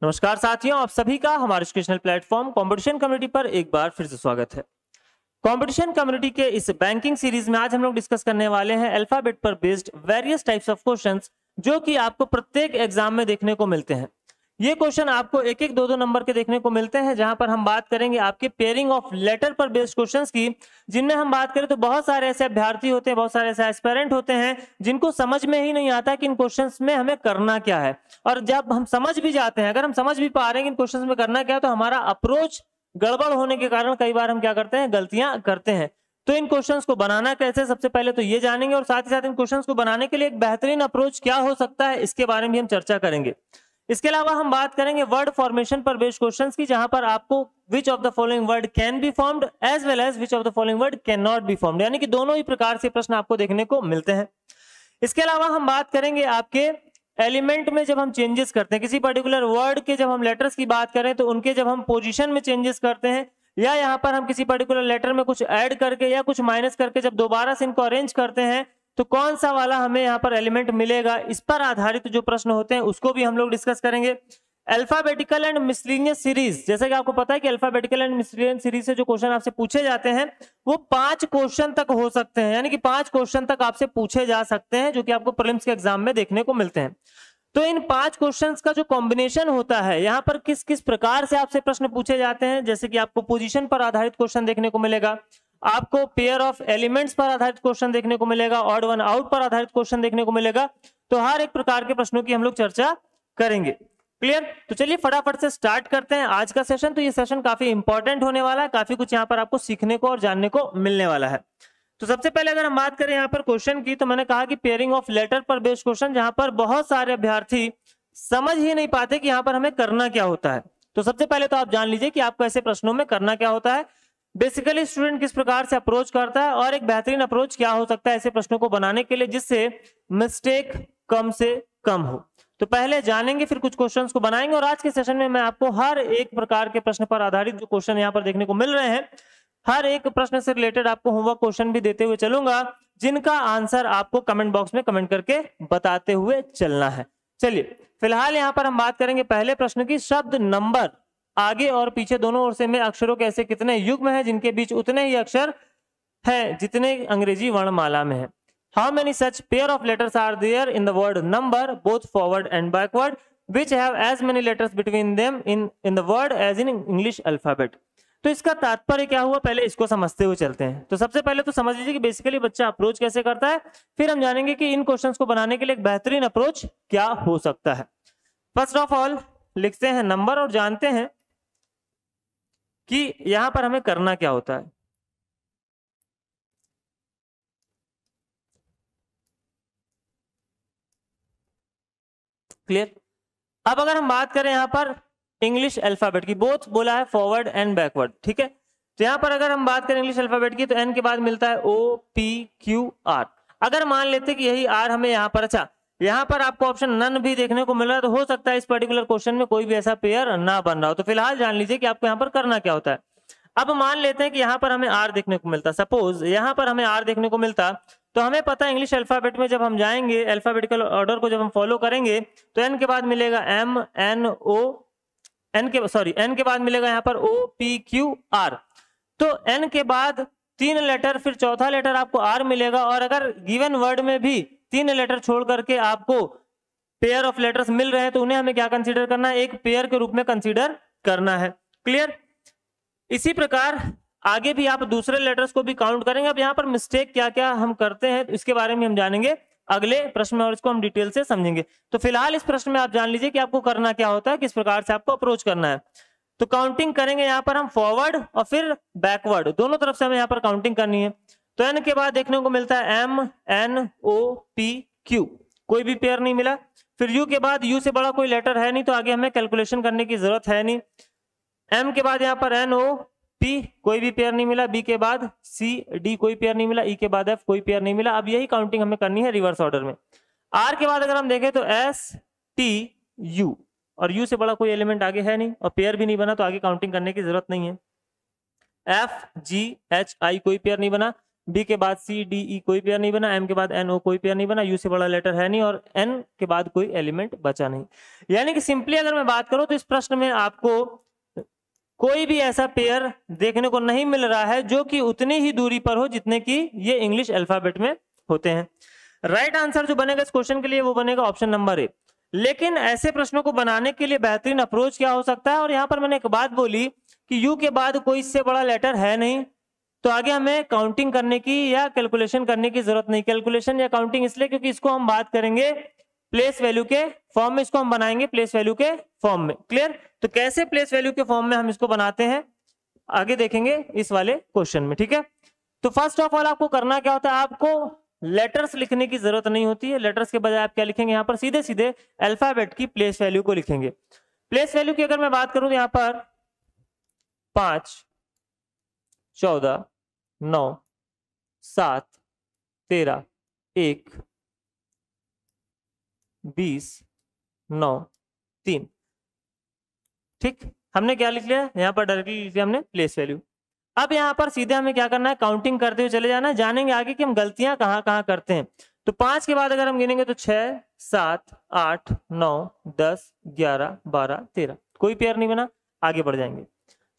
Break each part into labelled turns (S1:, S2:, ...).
S1: नमस्कार साथियों, आप सभी का हमारे एजुकेशनल प्लेटफॉर्म कंपटीशन कम्युनिटी पर एक बार फिर से स्वागत है। कंपटीशन कम्युनिटी के इस बैंकिंग सीरीज में आज हम लोग डिस्कस करने वाले हैं अल्फाबेट पर based various types of questions जो कि आपको प्रत्येक एग्जाम में देखने को मिलते हैं। ये क्वेश्चन आपको एक एक दो नंबर के देखने को मिलते हैं, जहां पर हम बात करेंगे आपके पेयरिंग ऑफ लेटर पर बेस्ड क्वेश्चंस की, जिनमें हम बात करें तो बहुत सारे ऐसे अभ्यर्थी होते हैं, बहुत सारे ऐसे एस्पिरेंट होते हैं जिनको समझ में ही नहीं आता कि इन क्वेश्चंस में हमें करना क्या है। और जब हम समझ भी जाते हैं, अगर हम समझ भी पा रहे हैं कि इन क्वेश्चंस में करना क्या है, तो हमारा अप्रोच गड़बड़ होने के कारण कई बार हम क्या करते हैं, गलतियां करते हैं। तो इन क्वेश्चंस को बनाना कैसे, सबसे पहले तो ये जानेंगे, और साथ ही साथ इन क्वेश्चंस को बनाने के लिए एक बेहतरीन अप्रोच क्या हो सकता है, इसके बारे में भी हम चर्चा करेंगे। इसके अलावा हम बात करेंगे वर्ड फॉर्मेशन पर बेस्ड क्वेश्चंस की, जहां पर आपको which of the following word can be formed as well as which of the following word can not be formed, यानी कि दोनों ही प्रकार से प्रश्न आपको देखने को मिलते हैं। इसके अलावा हम बात करेंगे आपके एलिमेंट में जब हम चेंजेस करते हैं, किसी पर्टिकुलर वर्ड के जब हम लेटर्स की बात करें तो उनके जब हम पोजीशन में चेंजेस करते हैं, या यहाँ पर हम किसी पर्टिकुलर लेटर में कुछ ऐड करके या कुछ माइनस करके जब दोबारा से इनको अरेंज करते हैं, तो कौन सा वाला हमें यहाँ पर एलिमेंट मिलेगा, इस पर आधारित जो प्रश्न होते हैं उसको भी हम लोग डिस्कस करेंगे। अल्फाबेटिकल एंड मिसलेनियस सीरीज, जैसे कि आपको पता है कि अल्फाबेटिकल एंड मिसलेनियस सीरीज से जो क्वेश्चन आपसे पूछे जाते हैं वो 5 क्वेश्चन तक हो सकते हैं, यानी कि 5 क्वेश्चन तक आपसे पूछे जा सकते हैं, जो कि आपको प्रीलिम्स के एग्जाम में देखने को मिलते हैं। तो इन 5 क्वेश्चंस का जो कॉम्बिनेशन होता है, यहाँ पर किस किस प्रकार से आपसे प्रश्न पूछे जाते हैं, जैसे कि आपको पोजीशन पर आधारित क्वेश्चन देखने को मिलेगा, आपको पेयर ऑफ एलिमेंट्स पर आधारित क्वेश्चन देखने को मिलेगा, ऑड वन आउट पर आधारित क्वेश्चन देखने को मिलेगा। तो हर एक प्रकार के प्रश्नों की हम लोग चर्चा करेंगे। क्लियर? तो चलिए फटाफट से स्टार्ट करते हैं आज का सेशन। तो ये सेशन काफी इंपॉर्टेंट होने वाला है, काफी कुछ यहाँ पर आपको सीखने को और जानने को मिलने वाला है। तो सबसे पहले अगर हम बात करें यहाँ पर क्वेश्चन की, तो मैंने कहा कि पेयरिंग ऑफ लेटर पर बेस्ड क्वेश्चन, जहां पर बहुत सारे अभ्यर्थी समझ ही नहीं पाते कि यहाँ पर हमें करना क्या होता है। तो सबसे पहले तो आप जान लीजिए कि आपको ऐसे प्रश्नों में करना क्या होता है, बेसिकली स्टूडेंट किस प्रकार से अप्रोच करता है, और एक बेहतरीन अप्रोच क्या हो सकता है ऐसे प्रश्नों को बनाने के लिए जिससे मिस्टेक कम से कम हो। तो पहले जानेंगे, फिर कुछ क्वेश्चंस को बनाएंगे, और आज के सेशन में मैं आपको हर एक प्रकार के प्रश्न पर आधारित जो क्वेश्चन यहाँ पर देखने को मिल रहे हैं, हर एक प्रश्न से रिलेटेड आपको होमवर्क क्वेश्चन भी देते हुए चलूंगा, जिनका आंसर आपको कमेंट बॉक्स में कमेंट करके बताते हुए चलना है। चलिए फिलहाल यहाँ पर हम बात करेंगे पहले प्रश्न की। शब्द नंबर आगे और पीछे दोनों ओर से में अक्षरों के ऐसे कितने युग्म हैं जिनके बीच उतने ही अक्षर हैं जितने अंग्रेजी वर्णमाला में है। How many such pair of letters are there in the word number both forward and backward which have as many letters between them in the word as in English alphabet. तो इसका तात्पर्य क्या हुआ, पहले इसको समझते हुए चलते हैं। तो सबसे पहले तो समझ लीजिए कि बेसिकली बच्चा अप्रोच कैसे करता है, फिर हम जानेंगे कि इन क्वेश्चंस को बनाने के लिए एक बेहतरीन अप्रोच क्या हो सकता है। फर्स्ट ऑफ ऑल लिखते हैं नंबर और जानते हैं कि यहां पर हमें करना क्या होता है। क्लियर? अब अगर हम बात करें यहां पर इंग्लिश अल्फाबेट की, बोथ बोला है फॉरवर्ड एंड बैकवर्ड, ठीक है। तो यहां पर अगर हम बात करें इंग्लिश अल्फाबेट की, तो एन के बाद मिलता है ओ पी क्यू आर। अगर मान लेते कि यही आर हमें यहां पर, अच्छा यहां पर आपको ऑप्शन नन भी देखने को मिल रहा है, तो हो सकता है इस पर्टिकुलर क्वेश्चन में कोई भी ऐसा पेयर ना बन रहा हो। तो फिलहाल जान लीजिए कि आपको यहां पर करना क्या होता है। अब मान लेते हैं कि यहां पर हमें आर देखने को मिलता, सपोज यहां पर हमें आर देखने को मिलता, तो हमें पता है इंग्लिश अल्फाबेट में जब हम जाएंगे, अल्फाबेटिकल ऑर्डर को जब हम फॉलो करेंगे, तो एन के बाद मिलेगा एम एन ओ, एन के बाद मिलेगा यहाँ पर ओ पी क्यू आर। तो एन के बाद 3 लेटर, फिर चौथा लेटर आपको आर मिलेगा, और अगर गिवन वर्ड में भी 3 लेटर छोड़ करके आपको पेयर ऑफ लेटर्स मिल रहे हैं, तो उन्हें हमें क्या कंसीडर करना है, एक पेयर के रूप में कंसीडर करना है। क्लियर? इसी प्रकार आगे भी आप दूसरे लेटर्स को भी काउंट करेंगे। अब यहाँ पर मिस्टेक क्या क्या हम करते हैं, इसके बारे में हम जानेंगे अगले प्रश्न में, और इसको हम डिटेल से समझेंगे। तो फिलहाल इस प्रश्न में आप जान लीजिए कि आपको करना क्या होता है, किस प्रकार से आपको अप्रोच करना है। तो काउंटिंग करेंगे यहाँ पर हम फॉरवर्ड और फिर बैकवर्ड, दोनों तरफ से हमें यहाँ पर काउंटिंग करनी है। तो एन के बाद देखने को मिलता है M N O P Q, कोई भी पेयर नहीं मिला। फिर यू के बाद, यू से बड़ा कोई लेटर है नहीं, तो आगे हमें कैलकुलेशन करने की जरूरत है नहीं। एम के बाद यहाँ पर एन ओ पी, कोई भी पेयर नहीं मिला। बी के बाद सी डी, कोई पेयर नहीं मिला। ई के बाद एफ, कोई पेयर नहीं मिला। अब यही काउंटिंग हमें करनी है रिवर्स ऑर्डर में। आर के बाद अगर हम देखें तो एस टी यू, और यू से बड़ा कोई एलिमेंट आगे है नहीं और पेयर भी नहीं बना, तो आगे काउंटिंग करने की जरूरत नहीं है। एफ जी एच आई, कोई पेयर नहीं बना। बी के बाद सी डी ई कोई पेयर नहीं बना, एम के बाद एन ओ कोई पेयर नहीं बना, यू से बड़ा लेटर है नहीं और एन के बाद कोई एलिमेंट बचा नहीं। यानी कि सिंपली अगर मैं बात करूं तो इस प्रश्न में आपको कोई भी ऐसा पेयर देखने को नहीं मिल रहा है जो कि उतनी ही दूरी पर हो जितने की ये इंग्लिश अल्फाबेट में होते हैं। राइट आंसर जो बनेगा इस क्वेश्चन के लिए वो बनेगा ऑप्शन नंबर ए। लेकिन ऐसे प्रश्नों को बनाने के लिए बेहतरीन अप्रोच क्या हो सकता है, और यहां पर मैंने एक बात बोली कि यू के बाद कोई इससे बड़ा लेटर है नहीं, तो आगे हमें काउंटिंग करने की या कैलकुलेशन करने की जरूरत नहीं। कैलकुलेशन या काउंटिंग इसलिए क्योंकि इसको हम बात करेंगे प्लेस वैल्यू के फॉर्म में, इसको हम बनाएंगे प्लेस वैल्यू के फॉर्म में। क्लियर? तो कैसे प्लेस वैल्यू के फॉर्म में हम इसको बनाते हैं आगे देखेंगे इस वाले क्वेश्चन में। ठीक है, तो फर्स्ट ऑफ ऑल आपको करना क्या होता है, आपको लेटर्स लिखने की जरूरत नहीं होती है। लेटर्स के बजाय आप क्या लिखेंगे, यहाँ पर सीधे सीधे अल्फाबेट की प्लेस वैल्यू को लिखेंगे। प्लेस वैल्यू की अगर मैं बात करूं तो यहाँ पर 5, 14, 9, 7, 13, 1, 20, 9, 3। ठीक, हमने क्या लिख लिया यहाँ पर, डायरेक्टली लिख लिया हमने प्लेस वैल्यू। अब यहाँ पर सीधे हमें क्या करना है, काउंटिंग करते हुए चले जाना है। जानेंगे आगे कि हम गलतियां कहाँ कहाँ करते हैं। तो 5 के बाद अगर हम गिनेंगे तो 6, 7, 8, 9, 10, 11, 12, 13, कोई पेयर नहीं बना, आगे बढ़ जाएंगे।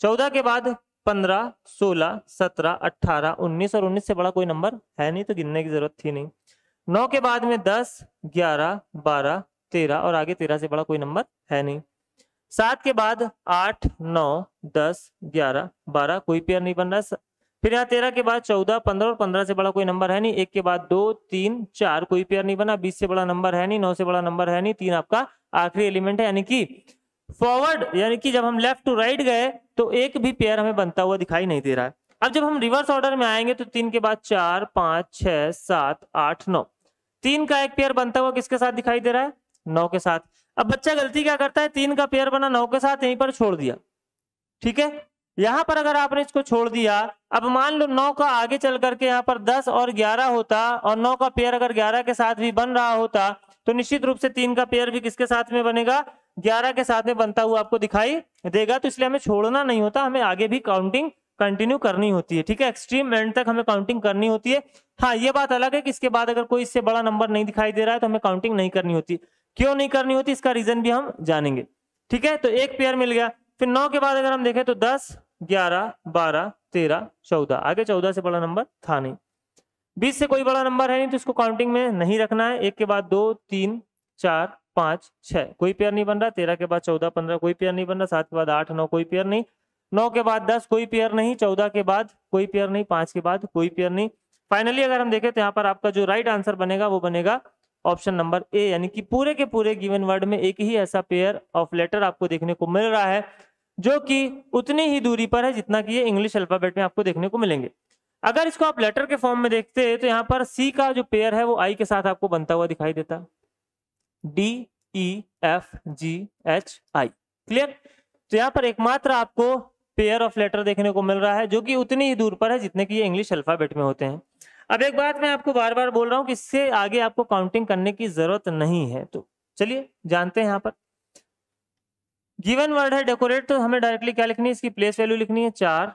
S1: 14 के बाद 15, 16, 17, 18, 19 और 19 से बड़ा कोई नंबर है नहीं तो गिनने की जरूरत थी नहीं। 9 के बाद में 10, 11, 12, 13 और आगे 13 से बड़ा कोई नंबर है नहीं। 7 के बाद 8, 9, 10, 11, 12 कोई पेयर नहीं बन रहा। फिर यहाँ 13 के बाद 14, 15 और 15 से बड़ा कोई नंबर है नहीं। 1 के बाद 2, 3, 4 कोई पेयर नहीं बना। 20 से बड़ा नंबर है नहीं, 9 से बड़ा नंबर है नहीं, 3 आपका आखिरी एलिमेंट है। यानी कि फॉरवर्ड, यानी कि जब हम लेफ्ट टू राइट गए तो एक भी पेयर हमें बनता हुआ दिखाई नहीं दे रहा है। अब जब हम रिवर्स ऑर्डर में आएंगे तो 3 के बाद 4, 5, 6, 7, 8, 9, 3 का एक पेयर बनता हुआ किसके साथ दिखाई दे रहा है, 9 के साथ। अब बच्चा गलती क्या करता है, 3 का पेयर बना 9 के साथ यहीं पर छोड़ दिया। ठीक है, यहां पर अगर आपने इसको छोड़ दिया, अब मान लो 9 का आगे चल करके यहाँ पर 10 और 11 होता और 9 का पेयर अगर 11 के साथ भी बन रहा होता तो निश्चित रूप से 3 का पेयर भी किसके साथ में बनेगा, 11 के साथ में बनता हुआ आपको दिखाई देगा। तो इसलिए हमें छोड़ना नहीं होता, हमें आगे भी काउंटिंग कंटिन्यू करनी होती है। ठीक है, एक्सट्रीम एंड तक हमें काउंटिंग करनी होती है। हाँ, ये बात अलग है कि इसके बाद अगर कोई इससे बड़ा नंबर नहीं दिखाई दे रहा है तो हमें काउंटिंग नहीं करनी होती। क्यों नहीं करनी होती, इसका रीजन भी हम जानेंगे। ठीक है, तो एक पेयर मिल गया। फिर 9 के बाद अगर हम देखें तो 10, 11, 12, 13, 14, आगे 14 से बड़ा नंबर था नहीं। 20 से कोई बड़ा नंबर है नहीं तो इसको काउंटिंग में नहीं रखना है। 1 के बाद 2, 3, 4, 5, 6 कोई पेयर नहीं बन रहा। 13 के बाद 14, 15 कोई पेयर नहीं बन रहा। 7 के बाद 8, 9 कोई पेयर नहीं। 9 के बाद 10 कोई पेयर नहीं। 14 के बाद कोई पेयर नहीं। 5 के बाद कोई पेयर नहीं। फाइनली अगर हम देखें तो यहाँ पर आपका जो राइट आंसर बनेगा वो बनेगा ऑप्शन नंबर ए, यानी कि पूरे के पूरे गिवन वर्ड में एक ही ऐसा पेयर ऑफ लेटर आपको देखने को मिल रहा है जो कि उतनी ही दूरी पर है जितना कि ये इंग्लिश अल्फाबेट में आपको देखने को मिलेंगे। अगर इसको आप लेटर के फॉर्म में देखते हैं तो यहाँ पर सी का जो पेयर है वो आई के साथ आपको बनता हुआ दिखाई देता, डी, ई, एफ, जी, एच, आई। क्लियर? तो यहाँ पर एकमात्र आपको पेयर ऑफ लेटर देखने को मिल रहा है जो कि उतनी ही दूर पर है जितने की ये इंग्लिश अल्फाबेट में होते हैं। अब एक बात मैं आपको बार बार बोल रहा हूं कि इससे आगे आपको काउंटिंग करने की जरूरत नहीं है। तो चलिए जानते हैं। यहाँ पर गिवन वर्ड है डेकोरेट, तो हमें डायरेक्टली क्या लिखनी है, इसकी प्लेस वैल्यू लिखनी है 4,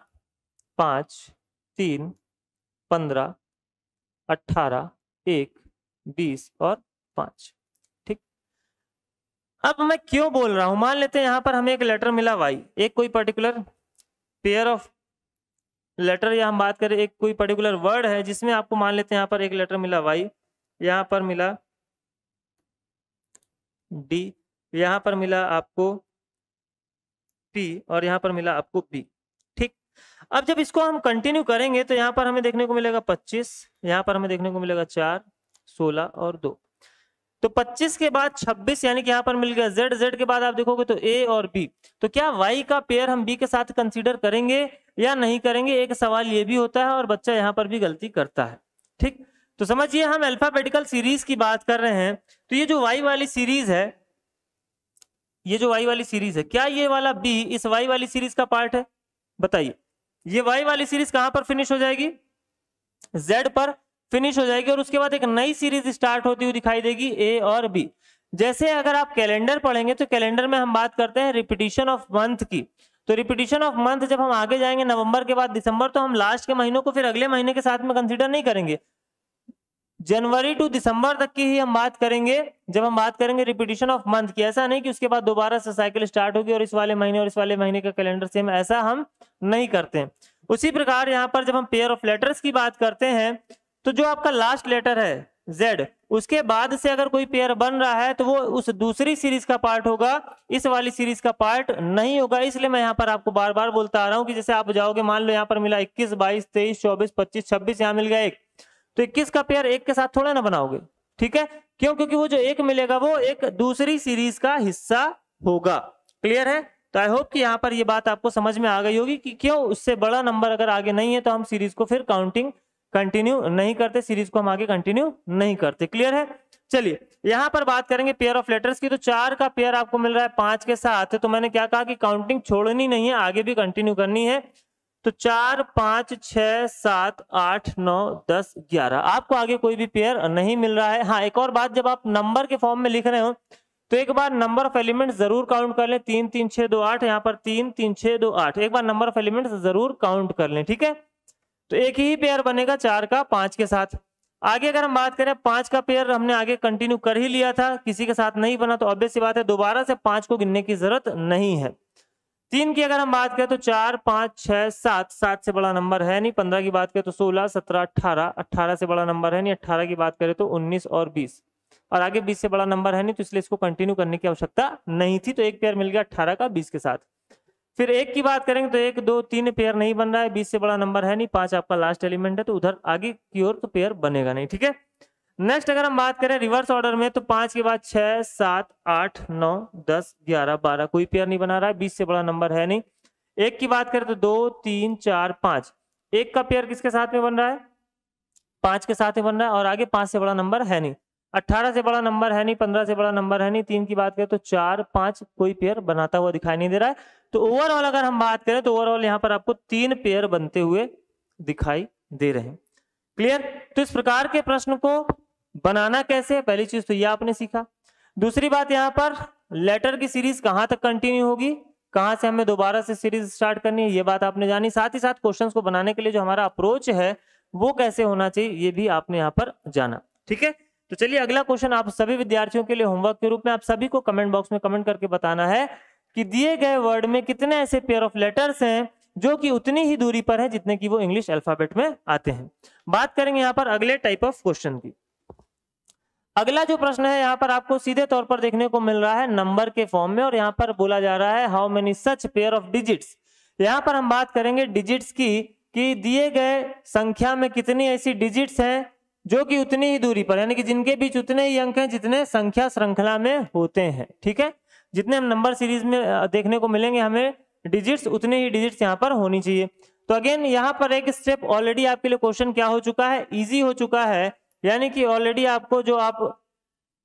S1: 5, 3, 15, 18, 1, 20 और 5। ठीक, अब मैं क्यों बोल रहा हूं, मान लेते हैं यहाँ पर हमें एक लेटर मिला वाई, एक कोई पर्टिकुलर पेयर ऑफ लेटर, या हम बात करें एक कोई पर्टिकुलर वर्ड है जिसमें आपको मान लेते हैं यहाँ पर एक लेटर मिला वाई, यहाँ पर मिला डी, यहाँ पर मिला आपको पी और यहाँ पर मिला आपको बी। ठीक, अब जब इसको हम कंटिन्यू करेंगे तो यहाँ पर हमें देखने को मिलेगा 25, यहाँ पर हमें देखने को मिलेगा 4, 16 और 2। तो 25 के बाद 26, यानी कि यहाँ पर मिल गया जेड। जेड के बाद आप देखोगे तो ए और बी। तो क्या वाई का पेयर हम बी के साथ कंसीडर करेंगे या नहीं करेंगे, एक सवाल ये भी होता है और बच्चा यहाँ पर भी गलती करता है। ठीक, तो समझिए हम अल्फाबेटिकल सीरीज की बात कर रहे हैं। तो ये जो वाई वाली सीरीज है, ये जो वाई वाली सीरीज है, क्या ये वाला बी इस वाई वाली सीरीज का पार्ट है? बताइए, ये वाई वाली सीरीज कहां पर फिनिश हो जाएगी? जेड पर फिनिश हो जाएगी और उसके बाद एक नई सीरीज स्टार्ट होती हुई दिखाई देगी ए और बी। जैसे अगर आप कैलेंडर पढ़ेंगे तो कैलेंडर में हम बात करते हैं रिपीटिशन ऑफ मंथ की। तो रिपीटिशन ऑफ मंथ जब हम आगे जाएंगे नवंबर के बाद दिसंबर, तो हम लास्ट के महीनों को फिर अगले महीने के साथ में कंसीडर नहीं करेंगे, जनवरी टू दिसंबर तक की ही हम बात करेंगे जब हम बात करेंगे रिपीटिशन ऑफ मंथ की। ऐसा नहीं कि उसके बाद दोबारा से साइकिल स्टार्ट होगी और इस वाले महीने और इस वाले महीने का कैलेंडर सेम, ऐसा हम नहीं करते। उसी प्रकार यहाँ पर जब हम पेयर ऑफ लेटर्स की बात करते हैं तो जो आपका लास्ट लेटर है Z, उसके बाद से अगर कोई पेयर बन रहा है तो वो उस दूसरी सीरीज का पार्ट होगा, इस वाली सीरीज का पार्ट नहीं होगा। इसलिए मैं यहाँ पर आपको बार बार बोलता आ रहा हूँ कि जैसे आप जाओगे, मान लो यहाँ पर मिला 21, 22, 23, 24, 25, 26, यहाँ मिल गया एक, तो 21 का पेयर एक के साथ थोड़ा ना बनाओगे, ठीक है? क्यों? क्योंकि वो जो एक मिलेगा वो एक दूसरी सीरीज का हिस्सा होगा। क्लियर है? तो आई होप कि यहाँ पर ये बात आपको समझ में आ गई होगी कि क्यों उससे बड़ा नंबर अगर आगे नहीं है तो हम सीरीज को फिर काउंटिंग कंटिन्यू नहीं करते, सीरीज को हम आगे कंटिन्यू नहीं करते। क्लियर है? चलिए यहां पर बात करेंगे पेयर ऑफ लेटर्स की। तो 4 का पेयर आपको मिल रहा है 5 के साथ, तो मैंने क्या कहा कि काउंटिंग छोड़नी नहीं है, आगे भी कंटिन्यू करनी है। तो 4, 5, 6, 7, 8, 9, 10, 11 आपको आगे कोई भी पेयर नहीं मिल रहा है। हाँ, एक और बात, जब आप नंबर के फॉर्म में लिख रहे हो तो एक बार नंबर ऑफ एलिमेंट्स जरूर काउंट कर लें। 3, 3, 6, 2, 8, यहाँ पर 3, 3, 6, 2, 8, एक बार नंबर ऑफ एलिमेंट्स जरूर काउंट कर लें, ठीक है? तो एक ही पेयर बनेगा 4 का 5 के साथ। आगे अगर हम बात करें 5 का पेयर हमने आगे कंटिन्यू कर ही लिया था, किसी के साथ नहीं बना, तो ऑब्वियस सी बात है दोबारा से 5 को गिनने की जरूरत नहीं है। 3 की अगर हम बात करें तो 4, 5, 6, 7, 7 से बड़ा नंबर है नहीं। 15 की बात करें तो 16, 17, 18, 18 से बड़ा नंबर है नहीं। 18 की बात करें तो 19 और 20, और आगे 20 से बड़ा नंबर है नहीं, तो इसलिए इसको कंटिन्यू करने की आवश्यकता नहीं थी। तो एक पेयर मिल गया 18 का 20 के साथ। फिर 1 की बात करेंगे तो 1, 2, 3 पेयर नहीं बन रहा है, 20 से बड़ा नंबर है नहीं, 5 आपका लास्ट एलिमेंट है, तो उधर आगे की ओर तो पेयर बनेगा नहीं, ठीक है? नेक्स्ट अगर हम बात करें रिवर्स ऑर्डर में तो 5 के बाद 6, 7, 8, 9, 10, 11, 12 कोई पेयर नहीं बना रहा है, 20 से बड़ा नंबर है नहीं। 1 की बात करें तो 2, 3, 4, 5, 1 का पेयर किसके साथ में बन रहा है? 5 के साथ में बन रहा है, और आगे 5 से बड़ा नंबर है नहीं। 18 से बड़ा नंबर है नहीं, 15 से बड़ा नंबर है नहीं। 3 की बात करें तो 4, 5 कोई पेयर बनाता हुआ दिखाई नहीं दे रहा है। तो ओवरऑल अगर हम बात करें तो ओवरऑल यहाँ पर आपको 3 पेयर बनते हुए दिखाई दे रहे हैं। क्लियर? तो इस प्रकार के प्रश्न को बनाना कैसे, पहली चीज तो ये आपने सीखा। दूसरी बात, यहाँ पर लेटर की सीरीज कहाँ तक कंटिन्यू होगी, कहाँ से हमें दोबारा से सीरीज स्टार्ट करनी है, ये बात आपने जानी। साथ ही साथ क्वेश्चंस को बनाने के लिए जो हमारा अप्रोच है वो कैसे होना चाहिए, ये भी आपने यहाँ पर जाना, ठीक है? तो चलिए अगला क्वेश्चन आप सभी विद्यार्थियों के लिए होमवर्क के रूप में आप सभी को कमेंट बॉक्स में कमेंट करके बताना है कि दिए गए वर्ड में कितने ऐसे पेयर ऑफ लेटर्स हैं जो कि उतनी ही दूरी पर है जितने की वो इंग्लिश अल्फाबेट में आते हैं। बात करेंगे यहाँ पर अगले टाइप ऑफ क्वेश्चन की। अगला जो प्रश्न है यहाँ पर आपको सीधे तौर पर देखने को मिल रहा है नंबर के फॉर्म में, और यहाँ पर बोला जा रहा है how many such pair of digits. यहाँ पर हम बात करेंगे डिजिट्स की कि दिए गए संख्या में कितनी ऐसी डिजिट्स हैं जो कि उतनी ही दूरी पर, यानी कि जिनके बीच उतने ही अंक हैं जितने संख्या श्रृंखला में होते हैं, ठीक है? जितने हम नंबर सीरीज में देखने को मिलेंगे हमें डिजिट्स, उतने ही डिजिट्स यहाँ पर होनी चाहिए। तो अगेन यहाँ पर एक स्टेप ऑलरेडी आपके लिए क्वेश्चन क्या हो चुका है, इजी हो चुका है, यानी कि ऑलरेडी आपको जो आप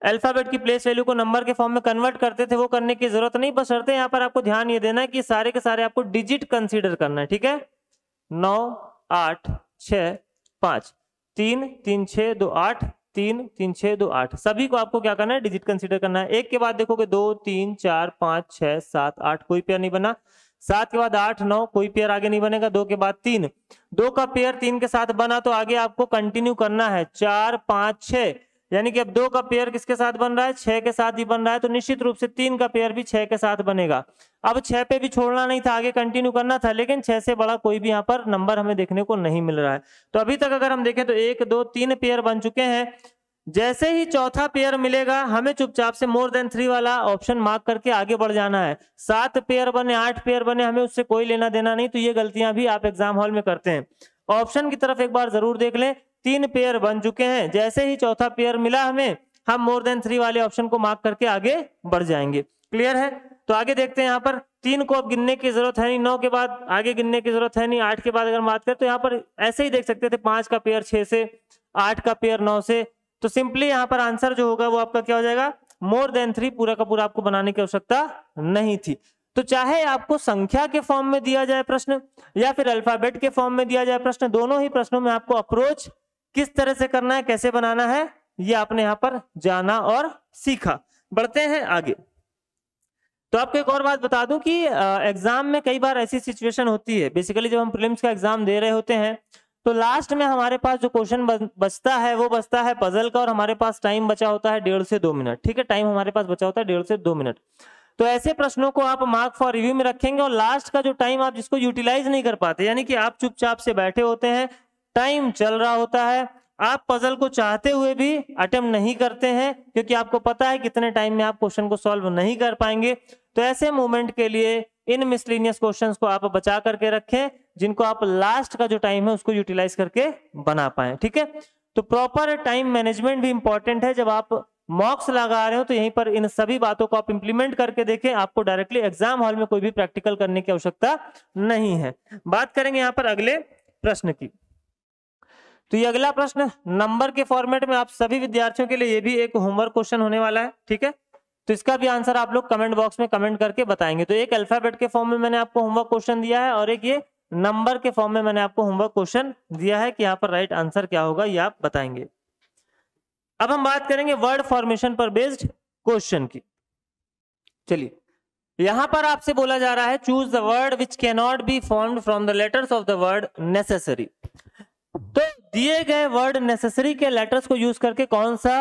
S1: अल्फाबेट की प्लेस वैल्यू को नंबर के फॉर्म में कन्वर्ट करते थे वो करने की जरूरत नहीं, बशर्ते यहाँ पर आपको ध्यान ये देना है कि सारे के सारे आपको डिजिट कंसीडर करना है, ठीक है? 9, 8, 6, 5, 3, 3, 6, 2, 8, 3, 3, 6, 2, 8 सभी को आपको क्या करना है, डिजिट कंसीडर करना है। 1 के बाद देखोगे 2, 3, 4, 5, 6, 7, 8 कोई पेयर नहीं बना। 7 के बाद 8, 9 कोई पेयर आगे नहीं बनेगा। 2 के बाद 3, 2 का पेयर 3 के साथ बना तो आगे आपको कंटिन्यू करना है 4, 5, 6, यानी कि अब 2 का पेयर किसके साथ बन रहा है, 6 के साथ ही बन रहा है, तो निश्चित रूप से 3 का पेयर भी 6 के साथ बनेगा। अब 6 पे भी छोड़ना नहीं था, आगे कंटिन्यू करना था, लेकिन 6 से बड़ा कोई भी यहाँ पर नंबर हमें देखने को नहीं मिल रहा है। तो अभी तक अगर हम देखें तो 1, 2, 3 पेयर बन चुके हैं। जैसे ही चौथा पेयर मिलेगा हमें चुपचाप से मोर देन 3 वाला ऑप्शन मार्क करके आगे बढ़ जाना है। 7 पेयर बने, 8 पेयर बने, हमें उससे कोई लेना देना नहीं। तो ये गलतियां भी आप एग्जाम हॉल में करते हैं। ऑप्शन की तरफ एक बार जरूर देख लें। 3 पेयर बन चुके हैं, जैसे ही चौथा पेयर मिला हमें, हम मोर देन 3 वाले ऑप्शन को मार्क करके आगे बढ़ जाएंगे। क्लियर है? तो आगे देखते हैं। यहाँ पर 3 को अब गिनने की जरूरत है नहीं, 9 के बाद आगे गिनने की जरूरत है नहीं, 8 के बाद अगर बात करें तो यहाँ पर ऐसे ही देख सकते थे, 5 का पेयर 6 से, 8 का पेयर 9 से। तो सिंपली यहाँ पर आंसर जो होगा वो आपका क्या हो जाएगा, मोर देन 3 पूरा का पूरा आपको बनाने की आवश्यकता नहीं थी। तो चाहे आपको संख्या के फॉर्म में दिया जाए प्रश्न या फिर अल्फाबेट के फॉर्म में दिया जाए प्रश्न, दोनों ही प्रश्नों में आपको अप्रोच किस तरह से करना है, कैसे बनाना है, ये आपने यहाँ पर जाना और सीखा। बढ़ते हैं आगे। तो आपको एक और बात बता दूं कि एग्जाम में कई बार ऐसी सिचुएशन होती है, बेसिकली जब हम प्रीलिम्स का एग्जाम दे रहे होते हैं तो लास्ट में हमारे पास जो क्वेश्चन बचता है वो बचता है पजल का, और हमारे पास टाइम बचा होता है 1.5 से 2 मिनट। ठीक है, टाइम हमारे पास बचा होता है 1.5 से 2 मिनट। तो ऐसे प्रश्नों को आप मार्क फॉर रिव्यू में रखेंगे, और लास्ट का जो टाइम आप जिसको यूटिलाइज नहीं कर पाते, यानी कि आप चुपचाप से बैठे होते हैं, टाइम चल रहा होता है, आप पजल को चाहते हुए भी अटेम्प्ट नहीं करते हैं क्योंकि आपको पता है कितने टाइम में आप क्वेश्चन को सॉल्व नहीं कर पाएंगे। तो ऐसे मोमेंट के लिए इन मिसलेनियस क्वेश्चंस को आप बचा करके रखें, जिनको आप लास्ट का जो टाइम है उसको यूटिलाइज करके बना पाए। ठीक है, तो प्रॉपर टाइम मैनेजमेंट भी इंपॉर्टेंट है। जब आप मॉक्स लगा रहे हो तो यहीं पर इन सभी बातों को आप इंप्लीमेंट करके देखें, आपको डायरेक्टली एग्जाम हॉल में कोई भी प्रैक्टिकल करने की आवश्यकता नहीं है। बात करेंगे यहाँ पर अगले प्रश्न की। तो ये अगला प्रश्न नंबर के फॉर्मेट में आप सभी विद्यार्थियों के लिए ये भी एक होमवर्क क्वेश्चन होने वाला है। ठीक है, तो इसका भी आंसर आप लोग कमेंट बॉक्स में कमेंट करके बताएंगे। तो एक अल्फाबेट के फॉर्म में मैंने आपको होमवर्क क्वेश्चन दिया है, और एक ये नंबर के फॉर्म में मैंने आपको होमवर्क क्वेश्चन दिया है कि यहाँ पर राइट आंसर क्या होगा ये आप बताएंगे। अब हम बात करेंगे वर्ड फॉर्मेशन पर बेस्ड क्वेश्चन की। चलिए, यहां पर आपसे बोला जा रहा है choose the word which can not be formed from the letters of the word necessary. तो दिए गए वर्ड नेसेसरी के लेटर्स को यूज करके कौन सा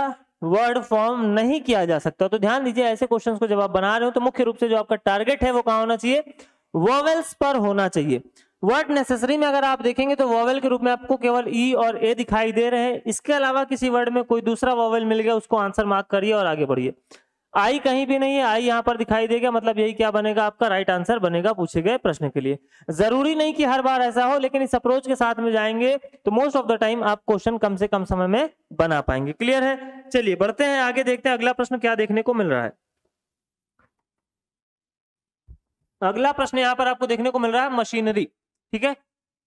S1: वर्ड फॉर्म नहीं किया जा सकता। तो ध्यान दीजिए, ऐसे क्वेश्चंस को जब आप बना रहे हो तो मुख्य रूप से जो आपका टारगेट है वो कहां होना चाहिए, वोवेल्स पर होना चाहिए। वर्ड नेसेसरी में अगर आप देखेंगे तो वोवेल के रूप में आपको केवल ई और ए दिखाई दे रहे हैं। इसके अलावा किसी वर्ड में कोई दूसरा वोवेल मिल गया उसको आंसर मार्क करिए और आगे बढ़िए। आई कहीं भी नहीं है, आई यहां पर दिखाई देगा, मतलब यही क्या बनेगा, आपका राइट आंसर बनेगा पूछे गए प्रश्न के लिए। जरूरी नहीं कि हर बार ऐसा हो, लेकिन इस अप्रोच के साथ में जाएंगे तो मोस्ट ऑफ द टाइम आप क्वेश्चन कम से कम समय में बना पाएंगे। क्लियर है, चलिए बढ़ते हैं आगे, देखते हैं अगला प्रश्न क्या देखने को मिल रहा है। अगला प्रश्न यहां पर आपको देखने को मिल रहा है मशीनरी। ठीक है,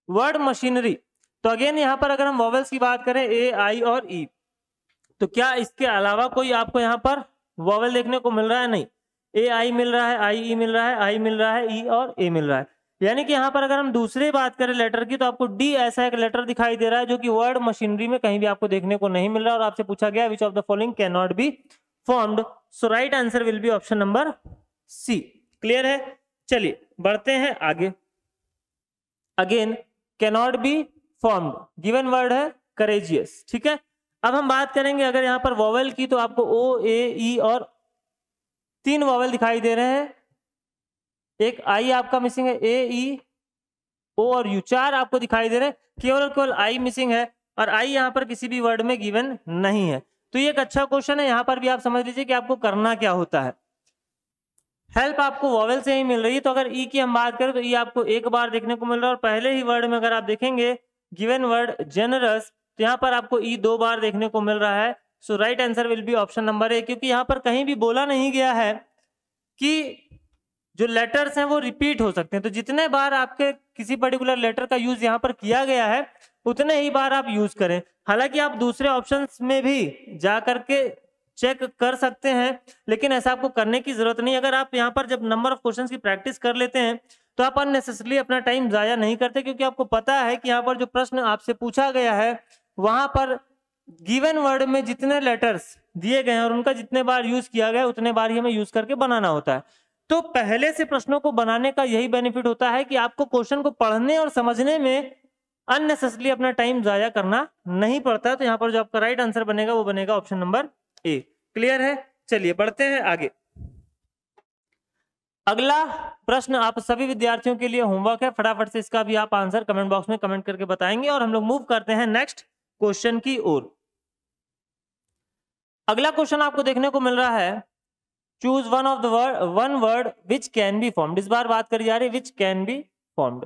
S1: वर्ड मशीनरी। तो अगेन यहां पर अगर हम वॉवेल्स की बात करें ए, आई और ई, तो क्या इसके अलावा कोई आपको यहां पर वॉवेल देखने को मिल रहा है? नहीं, ए आई मिल रहा है, आई ई मिल रहा है, आई मिल रहा है, ई और ए मिल रहा है। यानी कि यहां पर अगर हम दूसरी बात करें लेटर की तो आपको डी ऐसा एक लेटर दिखाई दे रहा है जो कि वर्ड मशीनरी में कहीं भी आपको देखने को नहीं मिल रहा, और आपसे पूछा गया which of the following can not be formed. So right answer will be option number C. Clear है, चलिए बढ़ते हैं आगे। Again can not be formed, given word है करेजियस। ठीक है, अब हम बात करेंगे अगर यहां पर वॉवेल की, तो आपको ओ, ए, ई और 3 वॉवेल दिखाई दे रहे हैं। एक आई आपका मिसिंग है, ए, ई, ओ और यू 4 आपको दिखाई दे रहे हैं, केवल और केवल आई मिसिंग है, और आई यहां पर किसी भी वर्ड में गिवन नहीं है। तो ये एक अच्छा क्वेश्चन है, यहां पर भी आप समझ लीजिए कि आपको करना क्या होता है। हेल्प आपको वॉवेल से ही मिल रही है, तो अगर ई की हम बात करें तो ई आपको एक बार देखने को मिल रहा है, और पहले ही वर्ड में अगर आप देखेंगे गिवन वर्ड जेनरस, तो यहाँ पर आपको ई 2 बार देखने को मिल रहा है। So right answer will be option number A, क्योंकि यहाँ पर कहीं भी बोला नहीं गया है कि जो लेटर्स हैं वो रिपीट हो सकते हैं। तो जितने बार आपके किसी पर्टिकुलर लेटर का यूज यहाँ पर किया गया है उतने ही बार आप यूज करें। हालांकि आप दूसरे ऑप्शंस में भी जा करके चेक कर सकते हैं, लेकिन ऐसा आपको करने की जरूरत नहीं। अगर आप यहाँ पर जब नंबर ऑफ क्वेश्चंस की प्रैक्टिस कर लेते हैं तो आप अननेसेसरली अपना टाइम जाया नहीं करते, क्योंकि आपको पता है कि यहाँ पर जो प्रश्न आपसे पूछा गया है वहां पर गिवन वर्ड में जितने लेटर्स दिए गए हैं और उनका जितने बार यूज किया गया उतने बार ही हमें यूज करके बनाना होता है। तो पहले से प्रश्नों को बनाने का यही बेनिफिट होता है कि आपको क्वेश्चन को पढ़ने और समझने में अननेसेसरली अपना टाइम जाया करना नहीं पड़ता। तो यहाँ पर जो आपका राइट आंसर बनेगा वो बनेगा ऑप्शन नंबर ए। क्लियर है, चलिए बढ़ते हैं आगे। अगला प्रश्न आप सभी विद्यार्थियों के लिए होमवर्क है, फटाफट से इसका भी आप आंसर कमेंट बॉक्स में कमेंट करके बताएंगे, और हम लोग मूव करते हैं नेक्स्ट क्वेश्चन की ओर। अगला क्वेश्चन आपको देखने को मिल रहा है choose one word which can be formed. इस बार बात करी जा रही है which can be formed.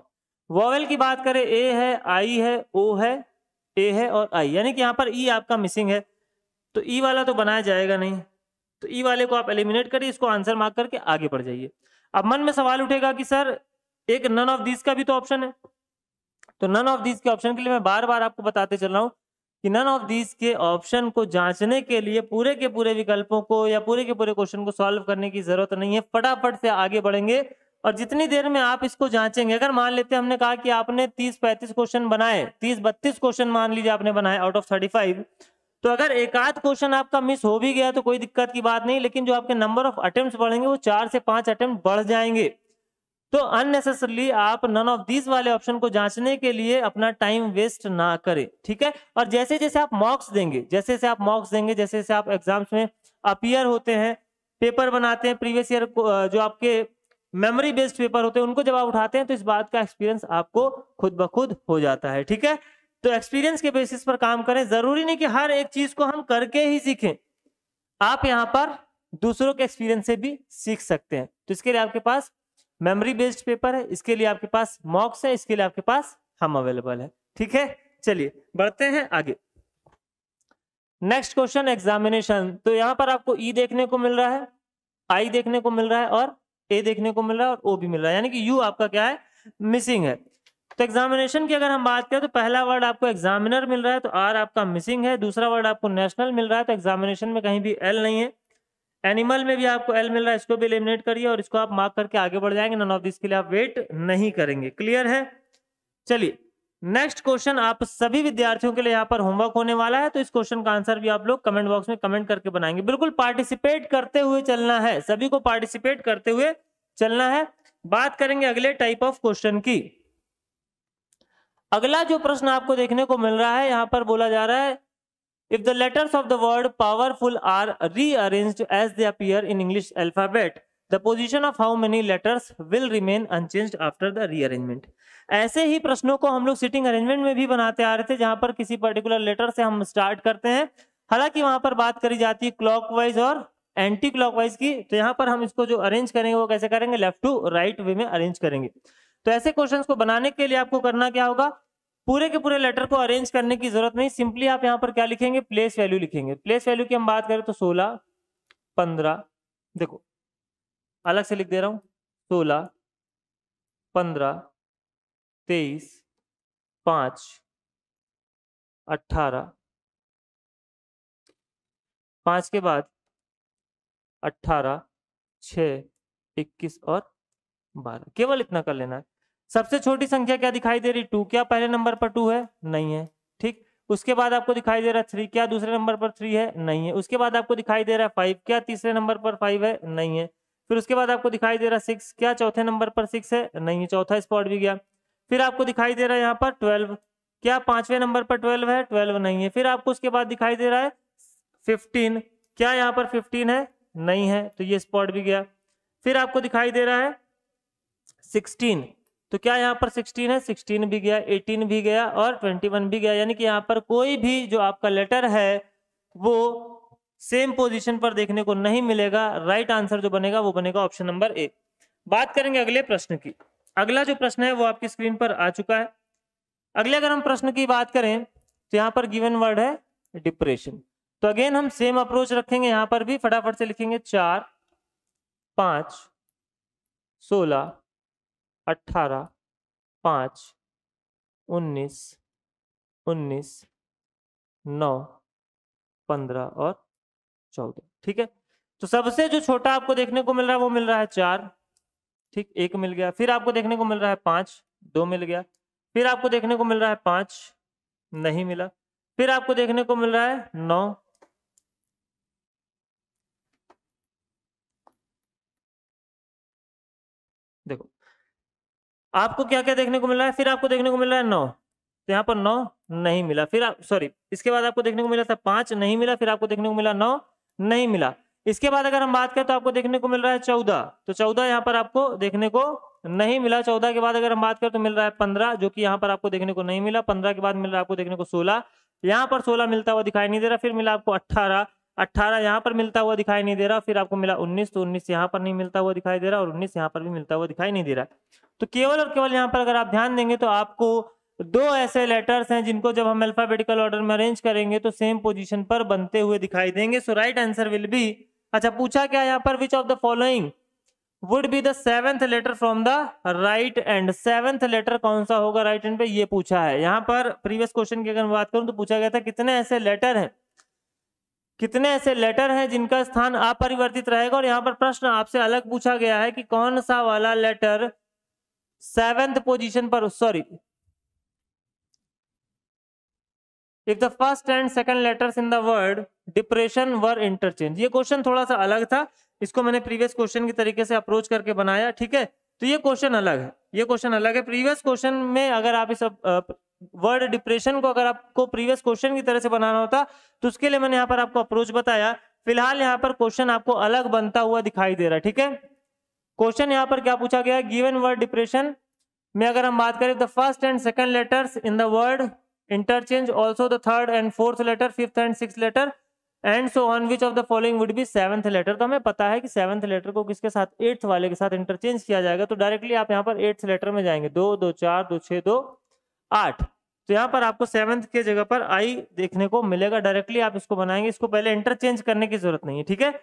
S1: Vowel की बात करें ए है, आई है, ओ है, ए है और आई, यानी कि यहाँ पर ई आपका मिसिंग है, तो ई वाला तो बनाया जाएगा नहीं, तो ई वाले को आप एलिमिनेट करिए, इसको आंसर मार्क करके आगे बढ़ जाइए। अब मन में सवाल उठेगा कि सर एक नन ऑफ दिस का भी तो ऑप्शन है, तो नन ऑफ दिस के ऑप्शन के लिए मैं बार बार आपको बताते चल रहा हूं कि नन ऑफ दिस के ऑप्शन को जांचने के लिए पूरे के पूरे विकल्पों को या पूरे के पूरे क्वेश्चन को सॉल्व करने की जरूरत नहीं है, फटाफट से आगे बढ़ेंगे। और जितनी देर में आप इसको जांचेंगे, अगर मान लेते हमने कहा कि आपने 30-35 क्वेश्चन बनाए, 30-32 क्वेश्चन मान लीजिए आपने बनाए आउट ऑफ 35, तो अगर एक आध क्वेश्चन आपका मिस हो भी गया तो कोई दिक्कत की बात नहीं, लेकिन जो आपके नंबर ऑफ अटेम्प्ट बढ़ेंगे वो 4 से 5 अटेम्प्ट बढ़ जाएंगे। तो अननेसेसरली आप नन ऑफ दीज वाले ऑप्शन को जांचने के लिए अपना टाइम वेस्ट ना करें, ठीक है। और जैसे जैसे आप मॉक्स देंगे, जैसे जैसे आप मॉक्स देंगे, जैसे जैसे आप एग्जाम्स में अपीयर होते हैं, पेपर बनाते हैं प्रीवियस ईयर, जो आपके मेमोरी बेस्ड पेपर होते हैं उनको जब आप उठाते हैं तो इस बात का एक्सपीरियंस आपको खुद ब खुद हो जाता है, ठीक है। तो एक्सपीरियंस के बेसिस पर काम करें, जरूरी नहीं कि हर एक चीज को हम करके ही सीखें, आप यहाँ पर दूसरों के एक्सपीरियंस से भी सीख सकते हैं। तो इसके लिए आपके पास मेमोरी बेस्ड पेपर है, इसके लिए आपके पास मॉक्स है, इसके लिए आपके पास हम अवेलेबल है, ठीक है। चलिए बढ़ते हैं आगे। Next question examination. तो यहाँ पर आपको ई देखने को मिल रहा है, आई देखने को मिल रहा है और ए देखने को मिल रहा है और ओ भी मिल रहा है, यानी कि यू आपका क्या है, मिसिंग है। तो एग्जामिनेशन की अगर हम बात करें तो पहला वर्ड आपको एग्जामिनर मिल रहा है तो आर आपका मिसिंग है। दूसरा वर्ड आपको नेशनल मिल रहा है तो एग्जामिनेशन में कहीं भी एल नहीं है। एनिमल में भी आपको एल मिल रहा है, इसको भी एलिमिनेट करिए और इसको आप मार्क करके आगे बढ़ जाएंगे। नन ऑफ दिस के लिए आप वेट नहीं करेंगे, क्लियर है। चलिए नेक्स्ट क्वेश्चन आप सभी विद्यार्थियों के लिए यहाँ पर होमवर्क होने वाला है, तो इस क्वेश्चन का आंसर भी आप लोग कमेंट बॉक्स में कमेंट करके बनाएंगे। बिल्कुल पार्टिसिपेट करते हुए चलना है, सभी को पार्टिसिपेट करते हुए चलना है। बात करेंगे अगले टाइप ऑफ क्वेश्चन की। अगला जो प्रश्न आपको देखने को मिल रहा है, यहाँ पर बोला जा रहा है if the letters of the word powerful are rearranged as they appear in English alphabet, the position of how many letters will remain unchanged after the rearrangement। ऐसे ही प्रश्नों को हम लोग सिटिंग अरेंजमेंट में भी बनाते आ रहे थे, जहां पर किसी पर्टिकुलर लेटर से हम स्टार्ट करते हैं। हालांकि वहां पर बात करी जाती है क्लॉकवाइज और एंटी क्लॉकवाइज की, तो यहाँ पर हम इसको जो अरेंज करेंगे वो कैसे करेंगे, लेफ्ट टू राइट वे में अरेंज करेंगे। तो ऐसे क्वेश्चंस को बनाने के लिए आपको करना क्या होगा, पूरे के पूरे लेटर को अरेंज करने की जरूरत नहीं, सिंपली आप यहाँ पर क्या लिखेंगे, प्लेस वैल्यू लिखेंगे। प्लेस वैल्यू की हम बात करें तो 16, 15, देखो अलग से लिख दे रहा हूं, 16, 15, 23, 5, 18, 5 के बाद 18, 6, 21 और 12, केवल इतना कर लेना है। सबसे छोटी संख्या क्या दिखाई दे रही, 2, क्या पहले नंबर पर 2 है, नहीं है, ठीक। उसके बाद आपको दिखाई दे रहा है 3, क्या दूसरे नंबर पर 3 है, नहीं है। उसके बाद आपको दिखाई दे रहा है 5, क्या तीसरे नंबर पर 5 है, नहीं है। फिर उसके बाद आपको दिखाई दे रहा है 6, क्या चौथे नंबर पर 6 है, नहीं है, चौथा स्पॉट भी गया। फिर आपको दिखाई दे रहा है यहाँ पर 12, क्या पांचवें नंबर पर 12 है, 12 नहीं है। फिर आपको उसके बाद दिखाई दे रहा है 15, क्या यहाँ पर 15 है, नहीं है, तो ये स्पॉट भी गया। फिर आपको दिखाई दे रहा है 16, तो क्या यहाँ पर 16 है, 16 भी गया, 18 भी गया और 21 भी गया। यानी कि यहाँ पर कोई भी जो आपका लेटर है वो सेम पोजीशन पर देखने को नहीं मिलेगा। राइट आंसर जो बनेगा वो बनेगा ऑप्शन नंबर ए। बात करेंगे अगले प्रश्न की। अगला जो प्रश्न है वो आपकी स्क्रीन पर आ चुका है। अगले अगर हम प्रश्न की बात करें तो यहाँ पर गिवन वर्ड है डिप्रेशन। तो अगेन हम सेम अप्रोच रखेंगे, यहाँ पर भी फटाफट से लिखेंगे 4, 5, 16, 18, 5, 19, 19, 9, 15 और 14, ठीक है। तो सबसे जो छोटा आपको देखने को मिल रहा है वो मिल रहा है 4, ठीक, 1 मिल गया। फिर आपको देखने को मिल रहा है 5, 2 मिल गया। फिर आपको देखने को मिल रहा है 5, नहीं मिला। फिर आपको देखने को मिल रहा है 9, देखो आपको क्या क्या देखने को मिल रहा है। फिर आपको देखने को मिल रहा है 9, तो यहाँ पर 9 नहीं मिला। फिर आप सॉरी, इसके बाद आपको देखने को मिला था 5, नहीं मिला। फिर आपको देखने को मिला 9, नहीं मिला। इसके बाद अगर हम बात करें तो आपको देखने को मिल रहा है 14, तो 14 यहाँ पर आपको देखने को नहीं मिला। 14 के बाद अगर हम बात करें तो मिल रहा है 15, जो कि यहाँ पर आपको देखने को नहीं मिला। 15 के बाद मिल रहा है आपको देखने को 16, यहाँ पर 16 मिलता हुआ दिखाई नहीं दे रहा। फिर मिला आपको 18, 18 यहाँ पर मिलता हुआ दिखाई नहीं दे रहा। फिर आपको मिला 19, तो 19 यहाँ पर नहीं मिलता हुआ दिखाई दे रहा और 19 यहाँ पर भी मिलता हुआ दिखाई नहीं दे रहा। तो केवल और केवल यहाँ पर अगर आप ध्यान देंगे तो आपको 2 ऐसे लेटर्स हैं जिनको जब हम अल्फाबेटिकल ऑर्डर में अरेंज करेंगे तो सेम पोजीशन पर बनते हुए दिखाई देंगे। So right answer will be, अच्छा पूछा क्या यहाँ पर, which of the following would be the 7th letter from the right end. 7th letter कौन सा होगा राइट एंड पे, ये पूछा है। यहाँ पर प्रीवियस क्वेश्चन की अगर मैं बात करूं तो पूछा गया था कितने ऐसे लेटर हैं, कितने ऐसे लेटर हैं जिनका स्थान अपरिवर्तित रहेगा। और यहाँ पर प्रश्न आपसे अलग पूछा गया है कि कौन सा वाला लेटर 7th पोजीशन पर, sorry if the first and second letters in the word depression were interchange. ये क्वेश्चन थोड़ा सा अलग था, इसको मैंने प्रीवियस क्वेश्चन की तरीके से अप्रोच करके बनाया, ठीक है। तो ये क्वेश्चन अलग है, ये क्वेश्चन अलग है। प्रीवियस क्वेश्चन में अगर आप इस वर्ड डिप्रेशन को अगर आपको प्रीवियस क्वेश्चन की तरह से बनाना होता तो उसके लिए मैंने यहाँ पर आपको अप्रोच बताया। फिलहाल यहाँ पर क्वेश्चन आपको अलग बनता हुआ दिखाई दे रहा है, ठीक है। क्वेश्चन यहाँ पर क्या पूछा गया है, गिवन वर्ड डिप्रेशन में अगर हम बात करें the first and second letters in the word interchange, also the third and fourth letter, fifth and six letter and so on, which of the following would be seventh letter. तो हमें पता है कि सेवंथ लेटर को किसके साथ, eighth वाले के साथ इंटरचेंज किया जाएगा। तो डायरेक्टली आप यहाँ पर एट्थ लेटर में जाएंगे, 2 2 4 2 6 2 8। तो यहाँ पर आपको सेवंथ के जगह पर आई देखने को मिलेगा, डायरेक्टली आप इसको बनाएंगे। इसको पहले इंटरचेंज करने की जरूरत नहीं है, ठीक है।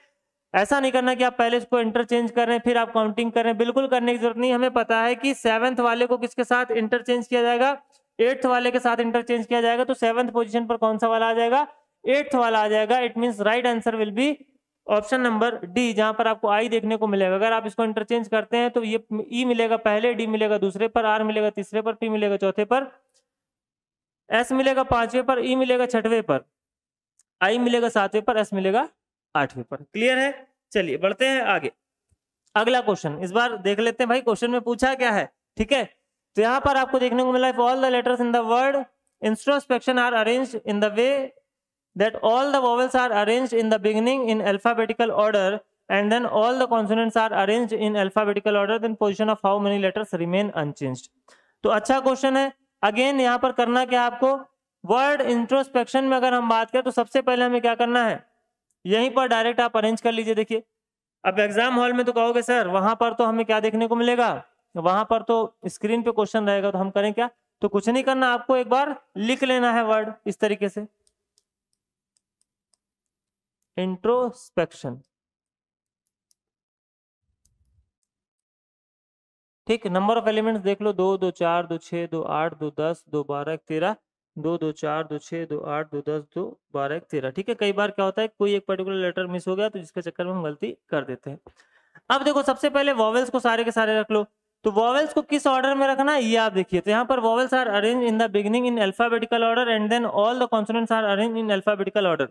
S1: ऐसा नहीं करना कि आप पहले इसको इंटरचेंज कर रहे हैं फिर आप काउंटिंग कर रहे हैं, बिल्कुल करने की जरूरत नहीं। हमें पता है कि सेवंथ वाले को किसके साथ इंटरचेंज किया जाएगा, एट्थ वाले के साथ इंटरचेंज किया जाएगा। तो सेवंथ पोजीशन पर कौन सा वाला आ जाएगा, एट्थ वाला आ जाएगा। It means right answer will be option number D, जहां पर आपको आई देखने को मिलेगा। अगर आप इसको इंटरचेंज करते हैं तो ये ई मिलेगा पहले, डी मिलेगा दूसरे पर, आर मिलेगा तीसरे पर, पी मिलेगा चौथे पर, एस मिलेगा पांचवें पर, ई मिलेगा छठवें पर, आई मिलेगा सातवें पर, एस मिलेगा आठवें पर। क्लियर है, चलिए बढ़ते हैं आगे। अगला क्वेश्चन इस बार देख लेते हैं भाई क्वेश्चन में पूछा क्या है, ठीक है। तो यहाँ पर आपको देखने को मिला है all the letters in the word introspection are arranged in the way that all the vowels are arranged in the beginning in alphabetical order and then all the consonants are arranged in alphabetical order, then position of how many letters remain unchanged। तो अच्छा question है। Again यहाँ पर करना क्या आपको, word introspection में अगर हम बात करें तो सबसे पहले हमें क्या करना है, यहीं पर डायरेक्ट आप अरेंज कर लीजिए। देखिए अब एग्जाम हॉल में तो कहोगे सर वहां पर तो हमें क्या देखने को मिलेगा, वहां पर तो स्क्रीन पे क्वेश्चन रहेगा, तो हम करें क्या, तो कुछ नहीं करना, आपको एक बार लिख लेना है वर्ड इस तरीके से, इंट्रोस्पेक्शन, ठीक। नंबर ऑफ एलिमेंट्स देख लो, 2 2 4 2 6 2 8 2 10 2 12 1 13, 2 2 4 2 6 2 8 2 10 2 12 1 13, ठीक है। कई बार क्या होता है कोई एक पर्टिकुलर लेटर मिस हो गया तो जिसके चक्कर में हम गलती कर देते हैं। अब देखो सबसे पहले वॉवेल्स को सारे के सारे रख लो। तो वॉवेल्स को किस ऑर्डर में रखना है ये आप देखिए, तो यहाँ पर vowels are arrange in the beginning in alphabetical order and then all the consonants are arrange in alphabetical order,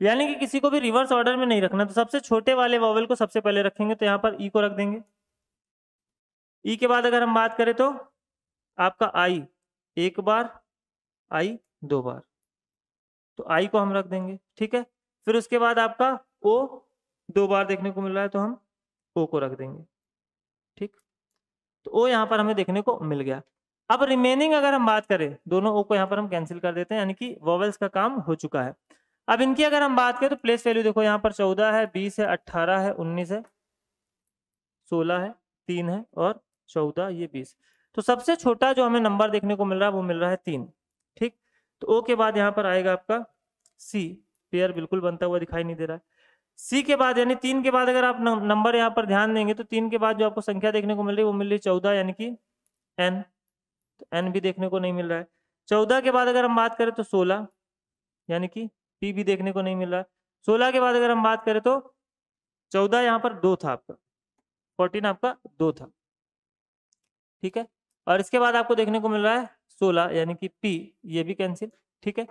S1: यानी कि किसी को भी रिवर्स ऑर्डर में नहीं रखना। तो सबसे छोटे वाले वॉवेल को सबसे पहले रखेंगे, तो यहाँ पर ई को रख देंगे। ई के बाद अगर हम बात करें तो आपका आई एक बार, आई दो बार, तो आई को हम रख देंगे, ठीक है। फिर उसके बाद आपका ओ दो बार देखने को मिल रहा है तो हम ओ को रख देंगे, ठीक। तो ओ यहाँ पर हमें देखने को मिल गया। अब रिमेनिंग अगर हम बात करें, दोनों ओ को यहाँ पर हम कैंसिल कर देते हैं, यानी कि वॉवेल्स का काम हो चुका है। अब इनकी अगर हम बात करें तो प्लेस वैल्यू देखो, यहाँ पर 14 है, 20 है, 18 है, 19 है, 16 है, 3 है और 14, ये 20। तो सबसे छोटा जो हमें नंबर देखने को मिल रहा है वो मिल रहा है 3, ठीक। तो ओ के बाद यहाँ पर आएगा आपका सी, पेयर बिल्कुल बनता हुआ दिखाई नहीं दे रहा है। सी के बाद यानी 3 के बाद अगर आप नंबर यहाँ पर ध्यान देंगे तो 3 के बाद जो आपको संख्या देखने को मिल रही है वो मिल रही है 14, यानी कि एन, तो एन भी देखने को नहीं मिल रहा है। 14 के बाद अगर हम बात करें तो 16, यानी कि पी भी देखने को नहीं मिल रहा है। 16 के बाद अगर हम बात करें तो 14 यहाँ पर 2 था आपका, 14 आपका 2 था, ठीक है। और इसके बाद आपको देखने को मिल रहा है 16, यानी कि पी, ये भी कैंसिल, ठीक है।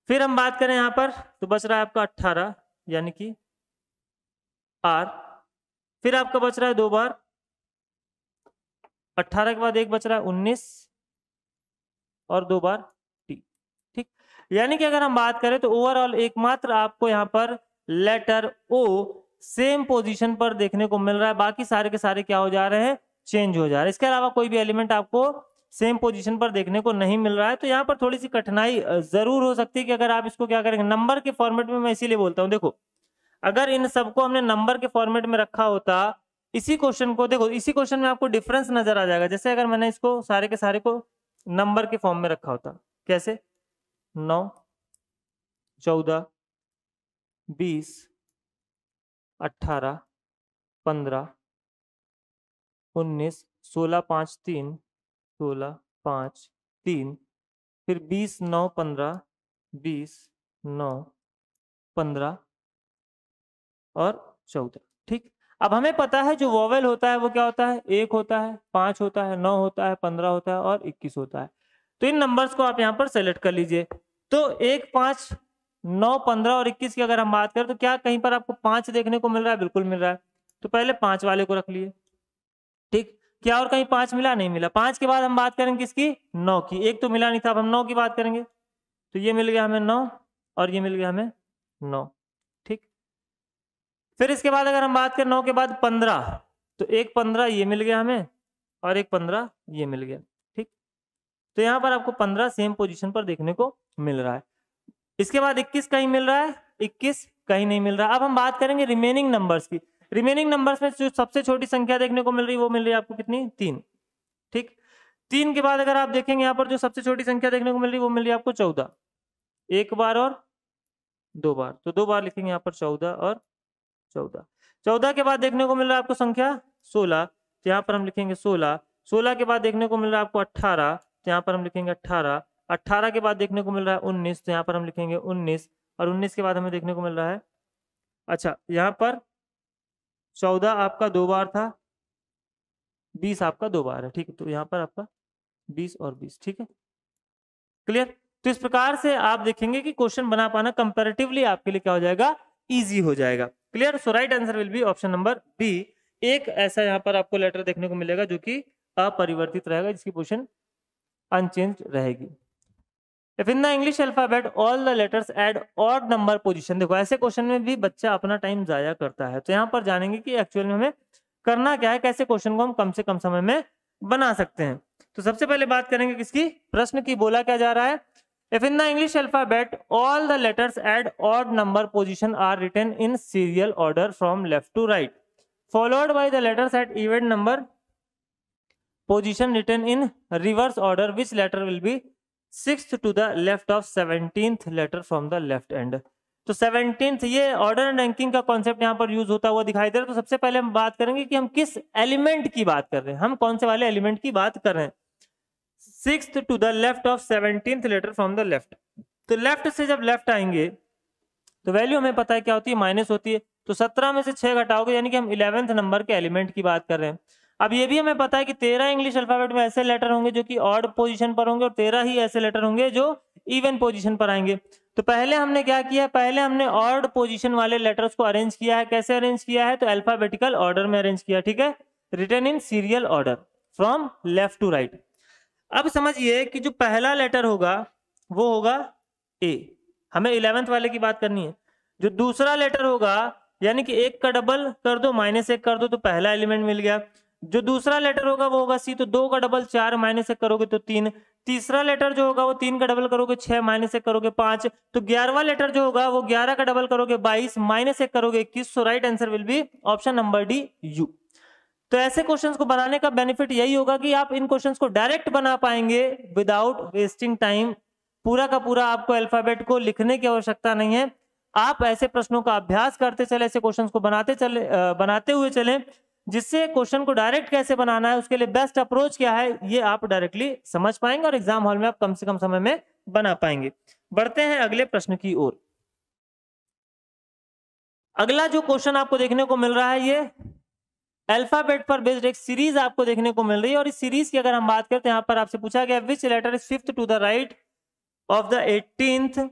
S1: फिर हम बात करें यहाँ पर तो बच रहा है आपका 18, यानी कि आर। फिर आपका बच रहा है 2 बार, 18 के बाद एक बच रहा है 19 और 2 बार टी, ठीक। यानी कि अगर हम बात करें तो ओवरऑल एकमात्र आपको यहाँ पर लेटर ओ सेम पोजीशन पर देखने को मिल रहा है, बाकी सारे के सारे क्या हो जा रहे हैं, चेंज हो जा रहा है। इसके अलावा कोई भी एलिमेंट आपको सेम पोजीशन पर देखने को नहीं मिल रहा है। तो यहाँ पर थोड़ी सी कठिनाई जरूर हो सकती है कि अगर आप इसको क्या करेंगे नंबर के फॉर्मेट में, मैं इसीलिए बोलता हूँ, देखो अगर इन सबको हमने नंबर के फॉर्मेट में रखा होता, इसी क्वेश्चन को देखो, इसी क्वेश्चन में आपको डिफरेंस नजर आ जाएगा। जैसे अगर मैंने इसको सारे के सारे को नंबर के फॉर्म में रखा होता, कैसे 9 14 20 18 15 19 16 5 3 16 5 3, फिर 20 9 15 20 9 15 और 14, ठीक। अब हमें पता है जो वोवेल होता है वो क्या होता है, 1 होता है, 5 होता है, 9 होता है, 15 होता है और 21 होता है। तो इन नंबर्स को आप यहाँ पर सेलेक्ट कर लीजिए। तो 1, 5, 9, 15 और 21 की अगर हम बात करें तो क्या कहीं पर आपको 5 देखने को मिल रहा है? बिल्कुल मिल रहा है। तो पहले 5 वाले को रख लिए, ठीक। क्या और कहीं 5 मिला? नहीं मिला। 5 के बाद हम बात करेंगे किसकी? 9 की। एक तो मिला नहीं था, अब हम 9 की बात करेंगे। तो ये मिल गया हमें 9 और ये मिल गया हमें 9, ठीक। फिर इसके बाद अगर हम बात करें 9 के बाद 15, तो एक 15 ये मिल गया हमें और एक 15 ये मिल गया, ठीक। तो यहाँ पर आपको 15 सेम पोजीशन पर देखने को मिल रहा है। इसके बाद 21 कहीं मिल रहा है? 21 कहीं नहीं मिल रहा। अब हम बात करेंगे रिमेनिंग नंबर्स की। रिमेनिंग नंबर्स में जो सबसे छोटी संख्या देखने को मिल रही है वो मिल रही है आपको कितनी? 3, ठीक। 3 के बाद अगर आप देखेंगे यहाँ पर जो सबसे छोटी संख्या देखने को मिल रही है वो मिल रही है आपको 14, एक बार और 2 बार, तो 2 बार लिखेंगे यहाँ पर 14 और 14। 14 के बाद देखने को मिल रहा है आपको संख्या 16, तो यहाँ पर हम लिखेंगे 16। 16 के बाद देखने को मिल रहा है आपको 18, तो यहाँ पर हम लिखेंगे 18। 18 के बाद देखने को मिल रहा है 19, तो यहाँ पर हम लिखेंगे 19। और 19 के बाद हमें देखने को मिल रहा है, अच्छा यहाँ पर 14 आपका 2 बार था, 20 आपका 2 बार है, ठीक है। तो यहाँ पर आपका 20 और 20, ठीक है, क्लियर। तो इस प्रकार से आप देखेंगे कि क्वेश्चन बना पाना कंपैरेटिवली आपके लिए क्या हो जाएगा? इजी हो जाएगा, clear. So right answer will be option number B. एक ऐसा यहाँ पर आपको लेटर देखने को मिलेगा जो कि अपरिवर्तित रहेगा, जिसकी पोजीशन अनचेंज रहेगी। If in the English alphabet all the letters add odd number position, देखो ऐसे क्वेश्चन में भी बच्चा अपना टाइम जाया करता है, तो यहाँ पर जानेंगे कि एक्चुअल में हमें करना क्या है, कैसे क्वेश्चन को हम कम से कम समय में बना सकते हैं। तो सबसे पहले बात करेंगे किसकी? प्रश्न की। बोला क्या जा रहा है? If in the English alphabet all the letters add odd number position are written in serial order from left to right, followed by the letters at even number position written in reverse order, which letter will be 6th to the left of 17th letter from the left end? तो 17th, ये order and ranking का concept यहाँ पर use होता हुआ दिखाई दे रहा है। तो सबसे पहले हम बात करेंगे कि हम किस एलिमेंट की बात कर रहे हैं, हम कौन से वाले एलिमेंट की बात कर रहे हैं। 6th to the left of 17th letter from the left, तो लेफ्ट से जब लेफ्ट आएंगे तो वैल्यू हमें पता है क्या होती है? माइनस होती है। तो 17 में से 6 घटाओगे यानी कि हम 11th नंबर के एलिमेंट की बात कर रहे हैं। अब ये भी हमें पता है कि 13 इंग्लिश अल्फाबेट में ऐसे लेटर होंगे जो कि ऑड पोजीशन पर होंगे और 13 ही ऐसे लेटर होंगे जो इवन पोजीशन पर आएंगे। तो पहले हमने क्या किया? पहले हमने ऑड पोजीशन वाले लेटर्स को अरेंज किया है। कैसे अरेंज किया है? तो अल्फाबेटिकल ऑर्डर में अरेंज किया, ठीक है, written in serial order from left to right. अब समझिए कि जो पहला लेटर होगा वो होगा ए, हमें 11th वाले की बात करनी है। जो दूसरा लेटर होगा यानी कि 1 का डबल कर दो, -1 कर दो, तो पहला एलिमेंट मिल गया। जो दूसरा लेटर होगा वो होगा सी, तो 2 का डबल 4, -1 करोगे तो 3। तीसरा लेटर जो होगा वो 3 का डबल करोगे 6, -1 करोगे 5। तो 11वां लेटर जो होगा वो 11 का डबल करोगे 22, -1 करोगे 21। So right answer will be option number D, you. तो ऐसे क्वेश्चंस को बनाने का बेनिफिट यही होगा कि आप इन क्वेश्चंस को डायरेक्ट बना पाएंगे विदाउट वेस्टिंग टाइम। पूरा का पूरा आपको अल्फाबेट को लिखने की आवश्यकता नहीं है। आप ऐसे प्रश्नों का अभ्यास करते चले, ऐसे क्वेश्चंस को बनाते हुए चलें, जिससे क्वेश्चन को डायरेक्ट कैसे बनाना है, उसके लिए बेस्ट अप्रोच क्या है, ये आप डायरेक्टली समझ पाएंगे और एग्जाम हॉल में आप कम से कम समय में बना पाएंगे। बढ़ते हैं अगले प्रश्न की ओर। अगला जो क्वेश्चन आपको देखने को मिल रहा है, ये अल्फाबेट पर बेस्ड एक सीरीज आपको देखने को मिल रही है। और इस सीरीज की अगर हम बात करते हैं, यहाँ पर आपसे पूछा गया which letter is 5th to the right of the 18th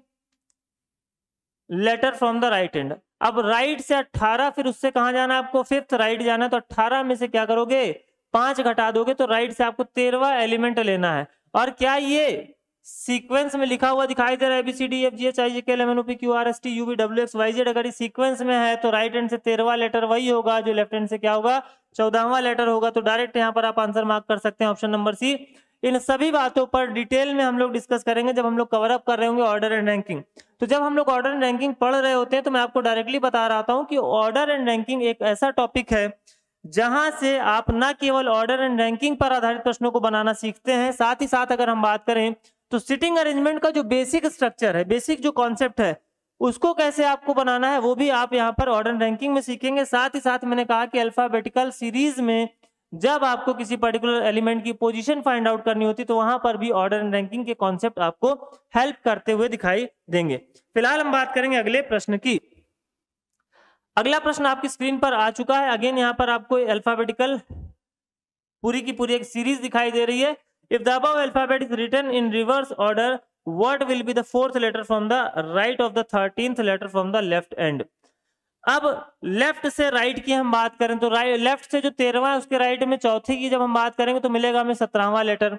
S1: letter from the right end. अब राइट से 18, फिर उससे कहां जाना है आपको? 5th राइट जाना है। तो 18 में से क्या करोगे? 5 घटा दोगे, तो राइट से आपको 13वां एलिमेंट लेना है। और क्या ये सीक्वेंस में लिखा हुआ दिखाई दे रहा है? ABCDEFGHIJKLMNOP QRSTUVWXYZ। अगर इस सीक्वेंस में है तो राइट हैंड से 13वां लेटर वही होगा जो लेफ्ट हैंड से क्या होगा? 14वां लेटर होगा। तो डायरेक्ट यहाँ पर आप आंसर मार्क कर सकते हैं ऑप्शन नंबर सी। इन सभी बातों पर डिटेल में हम लोग डिस्कस करेंगे जब हम लोग कवर अप कर रहे होंगे ऑर्डर एंड रैंकिंग। तो जब हम लोग ऑर्डर एंड रैंकिंग पढ़ रहे होते हैं तो मैं आपको डायरेक्टली बता रहा हूं कि ऑर्डर एंड रैंकिंग एक ऐसा टॉपिक है जहां से आप न केवल ऑर्डर एंड रैंकिंग पर आधारित प्रश्नों को बनाना सीखते हैं, साथ ही साथ अगर हम बात करें तो सिटिंग अरेंजमेंट का जो बेसिक स्ट्रक्चर है, बेसिक जो कॉन्सेप्ट है, उसको कैसे आपको बनाना है वो भी आप यहाँ पर ऑर्डर एंड रैंकिंग में सीखेंगे। साथ ही साथ मैंने कहा कि अल्फाबेटिकल सीरीज में जब आपको किसी पर्टिकुलर एलिमेंट की पोजीशन फाइंड आउट करनी होती तो वहां पर भी ऑर्डर एंड रैंकिंग के कॉन्सेप्ट आपको हेल्प करते हुए दिखाई देंगे। फिलहाल हम बात करेंगे अगले प्रश्न की। अगला प्रश्न आपकी स्क्रीन पर आ चुका है। अगेन यहाँ पर आपको अल्फाबेटिकल पूरी की पूरी एक सीरीज दिखाई दे रही है। If the above alphabet is written in reverse order what will be the fourth letter from the right of the 13th letter from the left end. अब लेफ्ट से राइट की हम बात करें तो लेफ्ट से जो 13वां है उसके राइट में चौथे की जब हम बात करेंगे तो मिलेगा हमें 17वां लेटर।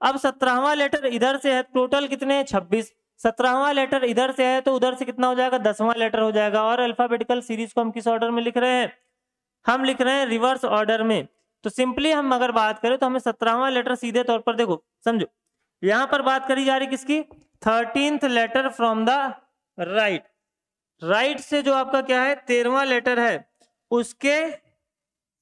S1: अब 17वां लेटर इधर से है, टोटल कितने हैं 26, 17वां लेटर इधर से है तो उधर से कितना हो जाएगा 10वां लेटर हो जाएगा। और अल्फाबेटिकल सीरीज को हम किस ऑर्डर में लिख रहे हैं, हम लिख रहे हैं रिवर्स ऑर्डर में। तो सिंपली हम अगर बात करें तो हमें 17वां लेटर सीधे तौर पर देखो समझो, यहां पर बात करी जा रही किसकी, 13th letter from the right, right से जो आपका क्या है 13वां लेटर है उसके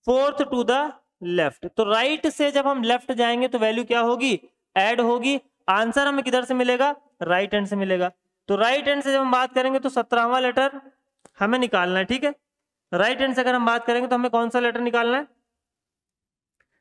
S1: 4th टू द लेफ्ट। तो राइट से जब हम लेफ्ट जाएंगे तो वैल्यू क्या होगी, ऐड होगी। आंसर हमें किधर से मिलेगा, राइट हैंड से मिलेगा। तो राइट हैंड से जब हम बात करेंगे तो 17वां लेटर हमें निकालना है, ठीक है। राइट हैंड से अगर हम बात करेंगे तो हमें कौन सा लेटर निकालना है,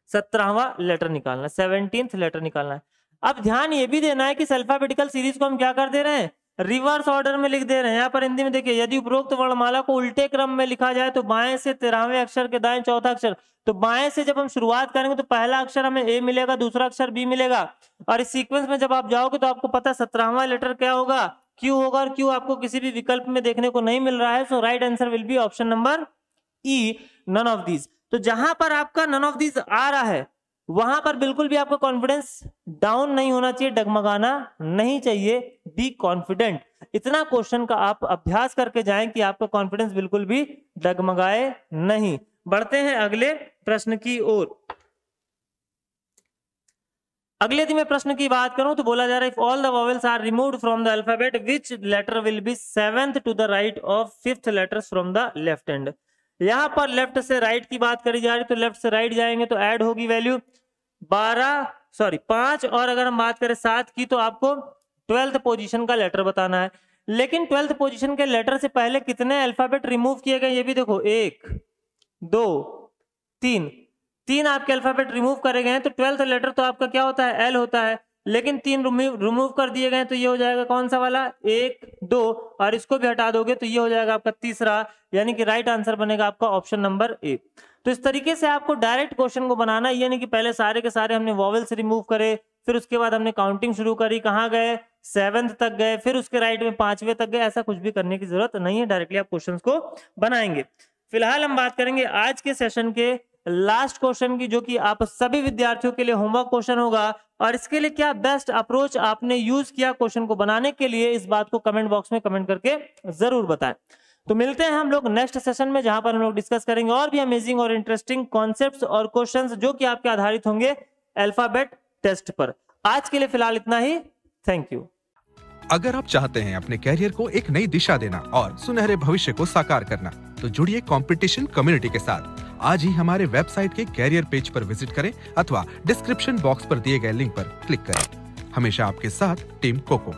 S1: 17वां लेटर निकालना है, 17th लेटर निकालना है। अब ध्यान ये भी देना है कि इस अल्फाबेटिकल सीरीज को हम क्या कर दे रहे हैं, रिवर्स ऑर्डर में लिख दे रहे हैं। यहाँ पर हिंदी में देखिए, यदि उपरोक्त वर्णमाला को उल्टे क्रम में लिखा जाए तो बाएं से 13वें अक्षर के दाएं चौथा अक्षर। तो बाएं से जब हम शुरुआत करेंगे तो पहला अक्षर हमें ए मिलेगा, दूसरा अक्षर बी मिलेगा, और इस सीक्वेंस में जब आप जाओगे तो आपको पता है 17वां लेटर क्या होगा, क्यू होगा, और क्यू आपको किसी भी विकल्प में देखने को नहीं मिल रहा है। So right answer will be option number E, none of these. तो जहां पर आपका नन ऑफ दीज आ रहा है वहां पर बिल्कुल भी आपका कॉन्फिडेंस डाउन नहीं होना चाहिए, डगमगाना नहीं चाहिए, बी कॉन्फिडेंट। इतना क्वेश्चन का आप अभ्यास करके जाएं कि आपका कॉन्फिडेंस बिल्कुल भी डगमगाए नहीं। बढ़ते हैं अगले प्रश्न की ओर। अगले दिन में प्रश्न की बात करूं तो बोला जा रहा है, if all the vowels are removed from the alphabet which letter will be 7th to the right of 5th letters from the left end. यहां पर लेफ्ट से राइट की बात करी जा रही, तो लेफ्ट से राइट जाएंगे तो ऐड होगी वैल्यू 5, और अगर हम बात करें 7 की तो आपको 12th पोजीशन का लेटर बताना है। लेकिन 12th पोजीशन के लेटर से पहले कितने अल्फाबेट रिमूव किए गए ये भी देखो, 1 2 3 आपके अल्फाबेट रिमूव करे गए हैं। तो 12th लेटर तो आपका क्या होता है, एल होता है, लेकिन 3 रिमूव कर दिए गए तो ये हो जाएगा कौन सा वाला, 1 2, और इसको भी हटा दोगे तो ये हो जाएगा आपका तीसरा, यानी कि राइट आंसर बनेगा आपका ऑप्शन नंबर ए। तो इस तरीके से आपको डायरेक्ट क्वेश्चन को बनाना है, यानी कि पहले सारे के सारे हमने वॉवेल्स रिमूव करे, फिर उसके बाद हमने काउंटिंग शुरू करी, कहाँ गए 7th तक गए, फिर उसके राइट में 5वें तक गए। ऐसा कुछ भी करने की जरूरत नहीं है, डायरेक्टली आप क्वेश्चन को बनाएंगे। फिलहाल हम बात करेंगे आज के सेशन के लास्ट क्वेश्चन की, जो कि आप सभी विद्यार्थियों के लिए होमवर्क क्वेश्चन होगा। और इसके लिए क्या बेस्ट अप्रोच आपने यूज किया क्वेश्चन को बनाने के लिए, इस बात को कमेंट बॉक्स में कमेंट करके जरूर बताएं। तो मिलते हैं हम लोग नेक्स्ट सेशन में, जहां पर हम लोग डिस्कस करेंगे और भी अमेजिंग और इंटरेस्टिंग कॉन्सेप्ट्स और क्वेश्चंस जो कि आपके आधारित होंगे अल्फाबेट टेस्ट पर। आज के लिए फिलहाल इतना ही, थैंक यू।
S2: अगर आप चाहते हैं अपने कैरियर को एक नई दिशा देना और सुनहरे भविष्य को साकार करना, तो जुड़िए कंपटीशन कम्युनिटी के साथ। आज ही हमारे वेबसाइट के कैरियर पेज पर विजिट करें अथवा डिस्क्रिप्शन बॉक्स पर दिए गए लिंक पर क्लिक करें। हमेशा आपके साथ टीम कोको।